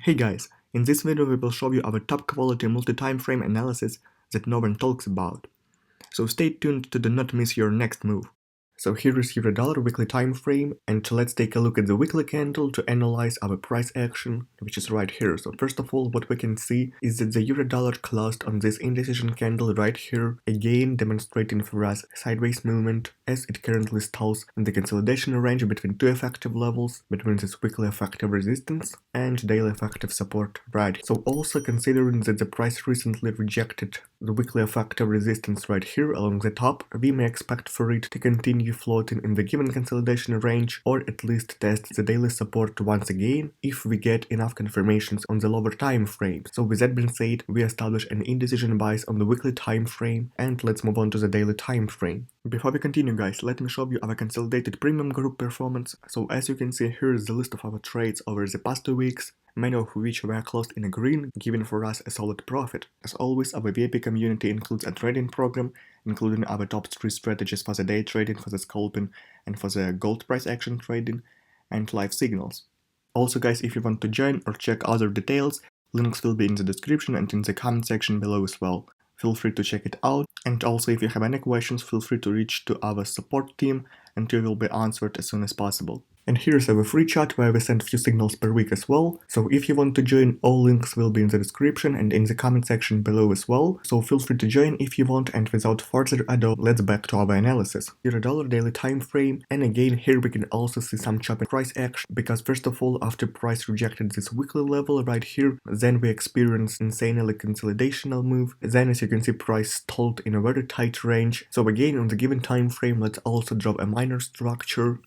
Hey guys, in this video we will show you our top quality multi-time frame analysis that no one talks about. So stay tuned to do not miss your next move. So here is $1 weekly time frame, and let's take a look at the weekly candle to analyze our price action, which is right here. So first of all, what we can see is that the euro-dollar closed on this indecision candle right here, again demonstrating for us sideways movement as it currently stalls in the consolidation range between two effective levels, between this weekly effective resistance and daily effective support, right? So also considering that the price recently rejected the weekly effective resistance right here along the top, we may expect for it to continue floating in the given consolidation range, or at least test the daily support once again if we get enough confirmations on the lower time frame. So with that being said, we establish an indecision bias on the weekly time frame, and let's move on to the daily time frame. Before we continue guys, let me show you our consolidated premium group performance. So as you can see, here is the list of our trades over the past 2 weeks, many of which were closed in a green, giving for us a solid profit. As always, our VIP community includes a trading program, including our top 3 strategies for the day trading, for the scalping, and for the gold price action trading, and live signals. Also guys, if you want to join or check other details, links will be in the description and in the comment section below as well. Feel free to check it out, and also if you have any questions, feel free to reach to our support team and you will be answered as soon as possible. And here's our free chat where we send few signals per week as well, so if you want to join, all links will be in the description and in the comment section below as well, so feel free to join if you want. And without further ado, let's back to our analysis. $1 daily time frame, and again here we can also see some choppy price action, because first of all, after price rejected this weekly level right here, then we experienced insanely consolidational move, then as you can see price stalled in a very tight range. So again on the given time frame, let's also draw a minor structure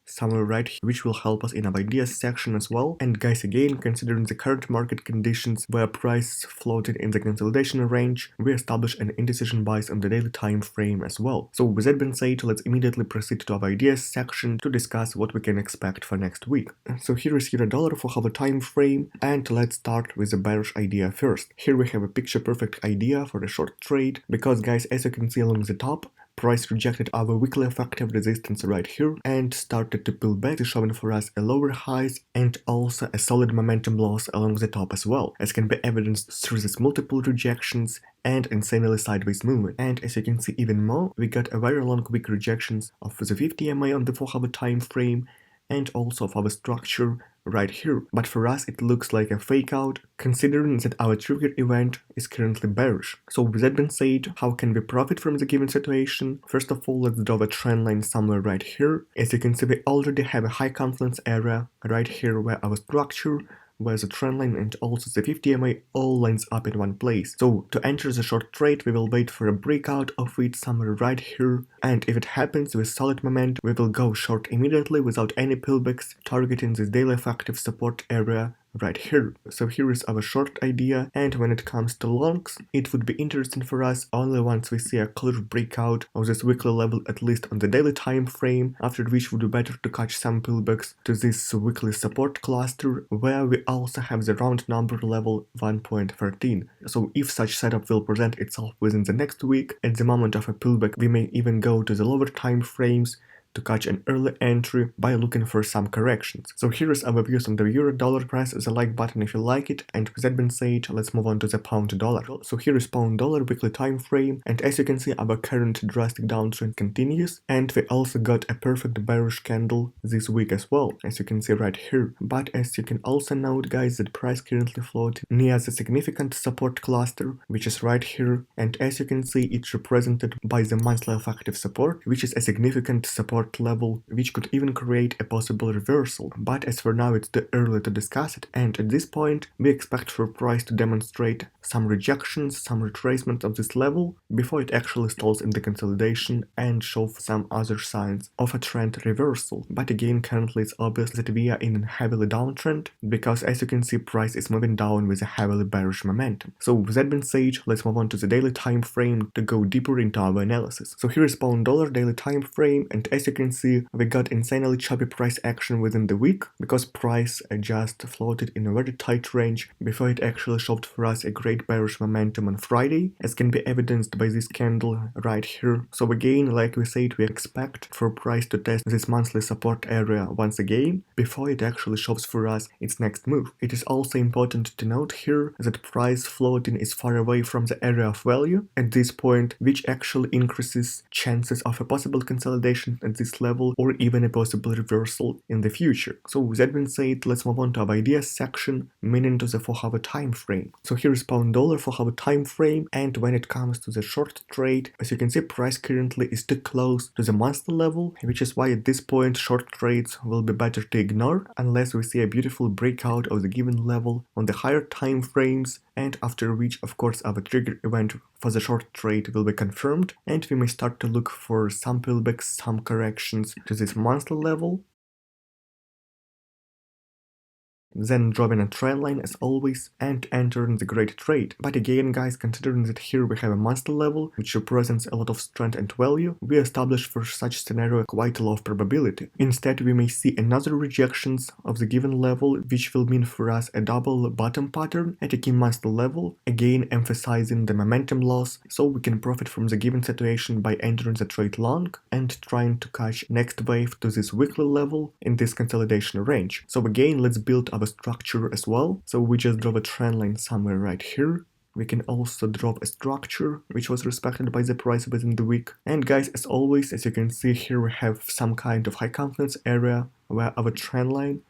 somewhere right here, which will help us in our ideas section as well. And guys, again, considering the current market conditions where price floated in the consolidation range, we establish an indecision bias on the daily time frame as well. So with that being said, let's immediately proceed to our ideas section to discuss what we can expect for next week. So here is $1 for our time frame, and let's start with the bearish idea first. Here we have a picture perfect idea for a short trade, because guys, as you can see along the top, price rejected our weekly effective resistance right here and started to pull back, showing for us a lower highs and also a solid momentum loss along the top as well, as can be evidenced through these multiple rejections and insanely sideways movement. And as you can see even more, we got a very long weak rejections of the 50 MA on the 4-hour time frame and also of our structure right here. But for us it looks like a fake out, considering that our trigger event is currently bearish. So with that being said, how can we profit from the given situation? First of all, let's draw a trend line somewhere right here. As you can see, we already have a high confluence area right here where our structure, where the trend line and also the 50 MA all lines up in one place. So to enter the short trade, we will wait for a breakout of it somewhere right here, and if it happens with solid momentum, we will go short immediately without any pullbacks, targeting this daily effective support area right here. So here is our short idea, and when it comes to longs, it would be interesting for us only once we see a clear breakout of this weekly level, at least on the daily time frame, after which would be better to catch some pullbacks to this weekly support cluster, where we also have the round number level 1.13. So if such setup will present itself within the next week, at the moment of a pullback, we may even go to the lower time frames to catch an early entry by looking for some corrections. So here is our views on the euro-dollar price. The like button if you like it, and with that being said, let's move on to the pound-dollar. So here is pound-dollar weekly time frame, and as you can see, our current drastic downtrend continues, and we also got a perfect bearish candle this week as well, as you can see right here. But as you can also note guys, that price currently floating near the significant support cluster, which is right here, and as you can see, it's represented by the monthly effective support, which is a significant support level, which could even create a possible reversal. But as for now, it's too early to discuss it, and at this point we expect for price to demonstrate some rejections, some retracement of this level before it actually stalls in the consolidation and show some other signs of a trend reversal. But again, currently it's obvious that we are in a heavily downtrend, because as you can see, price is moving down with a heavily bearish momentum. So with that being said, let's move on to the daily time frame to go deeper into our analysis. So here is pound dollar daily time frame, and as you you can see, we got insanely choppy price action within the week, because price just floated in a very tight range before it actually showed for us a great bearish momentum on Friday, as can be evidenced by this candle right here. So again, like we said, we expect for price to test this monthly support area once again before it actually shows for us its next move. It is also important to note here that price floating is far away from the area of value at this point, which actually increases chances of a possible consolidation at this level or even a possible reversal in the future. So with that being said, let's move on to our ideas section, meaning to the 4-hour time frame. So here is pound dollar 4-hour time frame, and when it comes to the short trade, as you can see, price currently is too close to the monthly level, which is why at this point short trades will be better to ignore unless we see a beautiful breakout of the given level on the higher time frames, and after which of course our trigger event for the short trade will be confirmed, and we may start to look for some pullbacks, some corrections to this monthly level, then drawing a trend line as always and entering the great trade. But again guys, considering that here we have a monthly level which represents a lot of strength and value, we establish for such scenario quite a low probability. Instead we may see another rejections of the given level, which will mean for us a double bottom pattern at a key monthly level, again emphasizing the momentum loss, so we can profit from the given situation by entering the trade long and trying to catch next wave to this weekly level in this consolidation range. So again, let's build up a structure as well. So we just draw a trend line somewhere right here. We can also draw a structure which was respected by the price within the week. And guys, as always, as you can see here, we have some kind of high confidence area where our trend line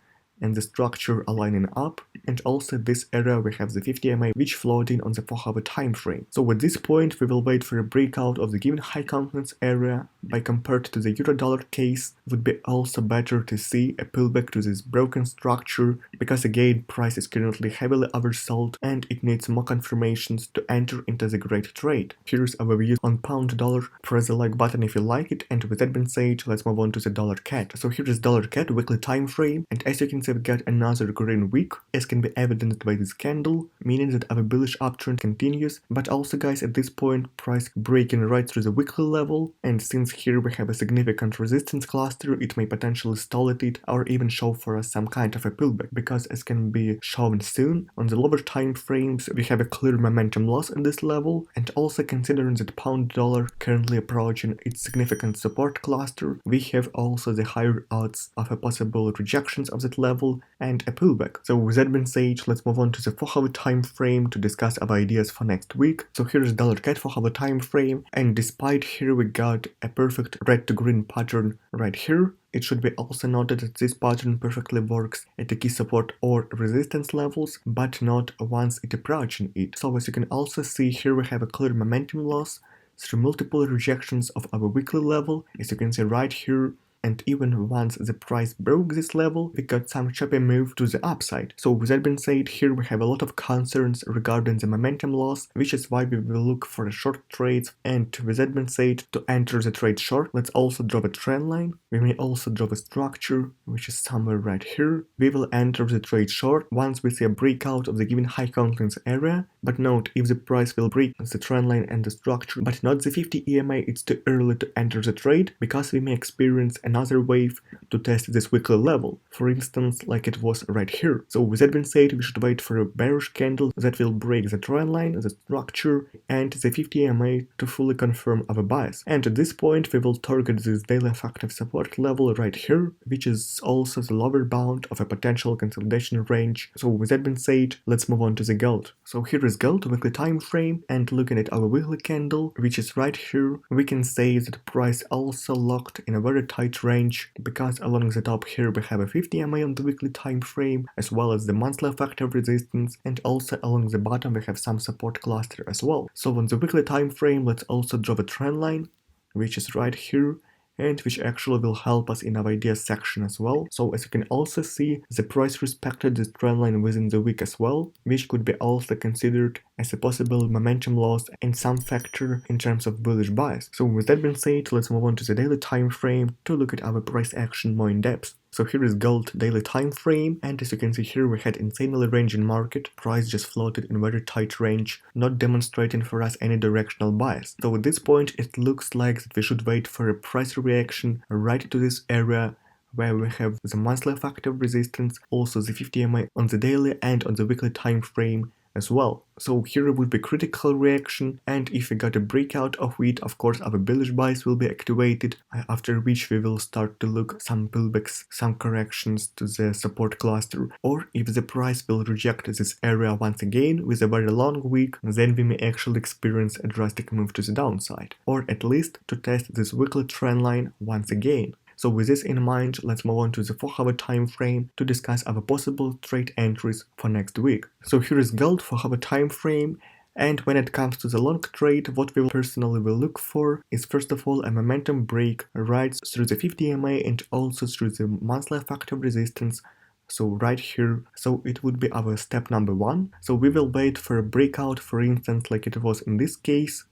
and the structure are lining up, and also this area we have the 50 MA which floating on the 4-hour time frame. So at this point we will wait for a breakout of the given high confidence area. By compared to the euro-dollar case, would be also better to see a pullback to this broken structure, because again price is currently heavily oversold and it needs more confirmations to enter into the great trade. Here's our views on pound dollar. Press the like button if you like it, and with that being said, let's move on to the dollar CAD. So here is dollar CAD weekly time frame, and as you can see we got another green week, as can be evidenced by this candle, meaning that our bullish uptrend continues. But also guys, at this point price breaking right through the weekly level, and since here we have a significant resistance cluster, it may potentially stall at it or even show for us some kind of a pullback, because as can be shown soon, on the lower time frames we have a clear momentum loss at this level, and also considering that pound dollar currently approaching its significant support cluster, we have also the higher odds of a possible rejections of that level and a pullback. So with that being said, let's move on to the 4-hour time frame to discuss our ideas for next week. So here is dollar CAD 4-hour time frame, and despite here we got a perfect red to green pattern right here, it should be also noted that this pattern perfectly works at the key support or resistance levels, but not once it approaching it. So as you can also see here, we have a clear momentum loss through multiple rejections of our weekly level, as you can see right here. And even once the price broke this level, we got some choppy move to the upside. So with that being said, here we have a lot of concerns regarding the momentum loss, which is why we will look for short trades. And with that being said, to enter the trade short, let's also draw a trend line. We may also draw a structure, which is somewhere right here. We will enter the trade short once we see a breakout of the given high confidence area. But note, if the price will break the trend line and the structure, but not the 50 EMA, it's too early to enter the trade, because we may experience another wave to test this weekly level, for instance like it was right here. So with that being said, we should wait for a bearish candle that will break the trend line, the structure and the 50 EMA to fully confirm our bias. And at this point we will target this daily effective support level right here, which is also the lower bound of a potential consolidation range. So with that being said, let's move on to the gold. So here is gold weekly time frame, and looking at our weekly candle, which is right here, we can say that price also locked in a very tight range, because along the top here we have a 50 MA on the weekly time frame, as well as the monthly effective resistance, and also along the bottom we have some support cluster as well. So on the weekly time frame, let's also draw a trend line, which is right here, and which actually will help us in our ideas section as well. So as you can also see, the price respected this trend line within the week as well, which could be also considered as a possible momentum loss and some factor in terms of bullish bias. So with that being said, let's move on to the daily time frame to look at our price action more in depth. So here is gold daily time frame, and as you can see here, we had insanely ranging market. Price just floated in very tight range, not demonstrating for us any directional bias. So at this point, it looks like that we should wait for a price reaction right to this area, where we have the monthly factor resistance, also the 50 MA on the daily and on the weekly time frame as well. So here would be critical reaction, and if we got a breakout of it, of course our bullish bias will be activated, after which we will start to look some pullbacks, some corrections to the support cluster, or if the price will reject this area once again with a very long wick, then we may actually experience a drastic move to the downside, or at least to test this weekly trend line once again. So with this in mind, let's move on to the 4-hour time frame to discuss our possible trade entries for next week. So here is gold 4-hour time frame, and when it comes to the long trade, what we personally will look for is first of all a momentum break right through the 50 MA and also through the monthly factor resistance. So right here, so it would be our step number 1. So we will wait for a breakout, for instance, like it was in this case,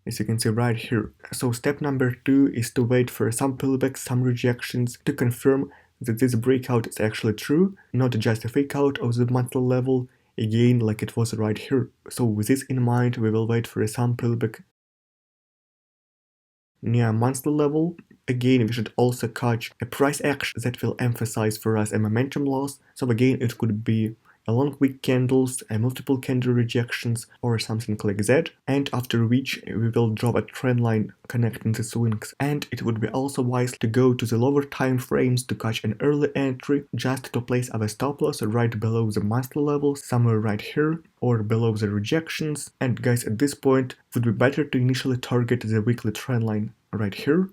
as you can see right here. So step number 2 is to wait for some pullbacks, some rejections to confirm that this breakout is actually true, not just a fake out of the monthly level, again like it was right here. So with this in mind, we will wait for some pullback near monthly level. Again, we should also catch a price action that will emphasize for us a momentum loss. So again, it could be a long wick candles, a multiple candle rejections, or something like that, and after which we will draw a trend line connecting the swings. And it would be also wise to go to the lower time frames to catch an early entry, just to place our stop loss right below the monthly level, somewhere right here, or below the rejections. And guys, at this point, it would be better to initially target the weekly trend line right here,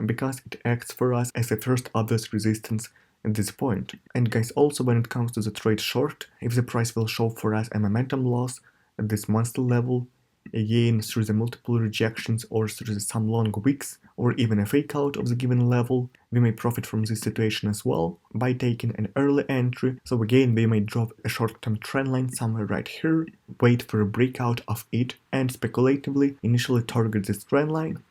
because it acts for us as a first obvious resistance at this point. And guys, also when it comes to the trade short, if the price will show for us a momentum loss at this monthly level, again through the multiple rejections or through some long wicks, or even a fake out of the given level, we may profit from this situation as well by taking an early entry. So again, we may drop a short-term trend line somewhere right here, wait for a breakout of it, and speculatively initially target this trend line,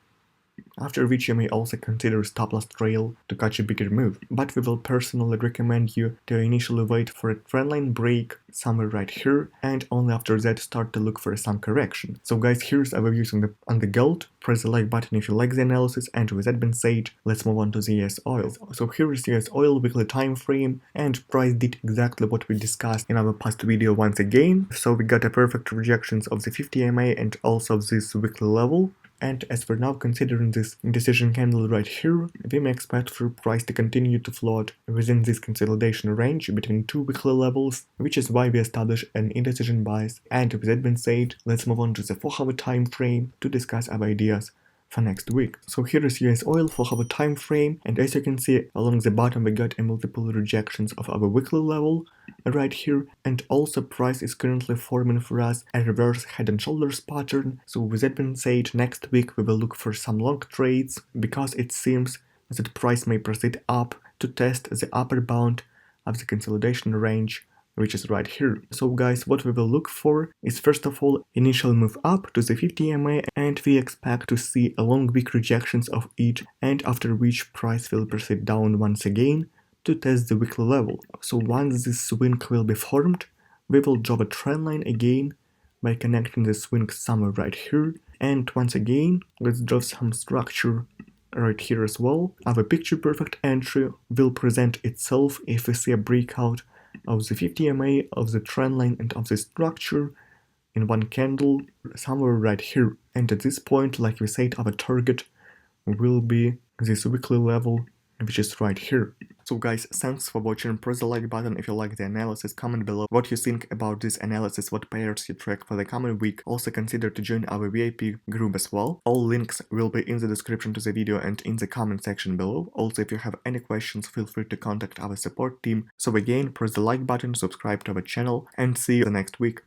after which you may also consider stop loss trail to catch a bigger move. But we will personally recommend you to initially wait for a trendline break somewhere right here, and only after that start to look for some correction. So guys, here's our views on the gold. Press the like button if you like the analysis, and with that being said, let's move on to the US oil. So here is US oil weekly time frame, and price did exactly what we discussed in our past video once again. So we got a perfect rejections of the 50 MA and also this weekly level. And as for now, considering this indecision candle right here, we may expect for price to continue to float within this consolidation range between two weekly levels, which is why we establish an indecision bias. And with that being said, let's move on to the 4-hour time frame to discuss our ideas for next week. So here is US oil 4-hour time frame, and as you can see along the bottom we got a multiple rejections of our weekly level right here, and also price is currently forming for us a reverse head and shoulders pattern. So with that being said, next week we will look for some long trades, because it seems that price may proceed up to test the upper bound of the consolidation range, which is right here. So guys, what we will look for is first of all initial move up to the 50 MA, and we expect to see a long week rejections of it, and after which price will proceed down once again to test the weekly level. So once this swing will be formed, we will draw a trend line again by connecting the swing somewhere right here, and once again let's draw some structure right here as well. Our picture perfect entry will present itself if we see a breakout of the 50 MA, of the trend line, and of the structure in one candle somewhere right here. And at this point, like we said, our target will be this weekly level, which is right here. So guys, thanks for watching. Press the like button if you like the analysis, comment below what you think about this analysis, what pairs you track for the coming week. Also consider to join our VIP group as well. All links will be in the description to the video and in the comment section below. Also, if you have any questions, feel free to contact our support team. So again, press the like button, subscribe to our channel, and see you the next week.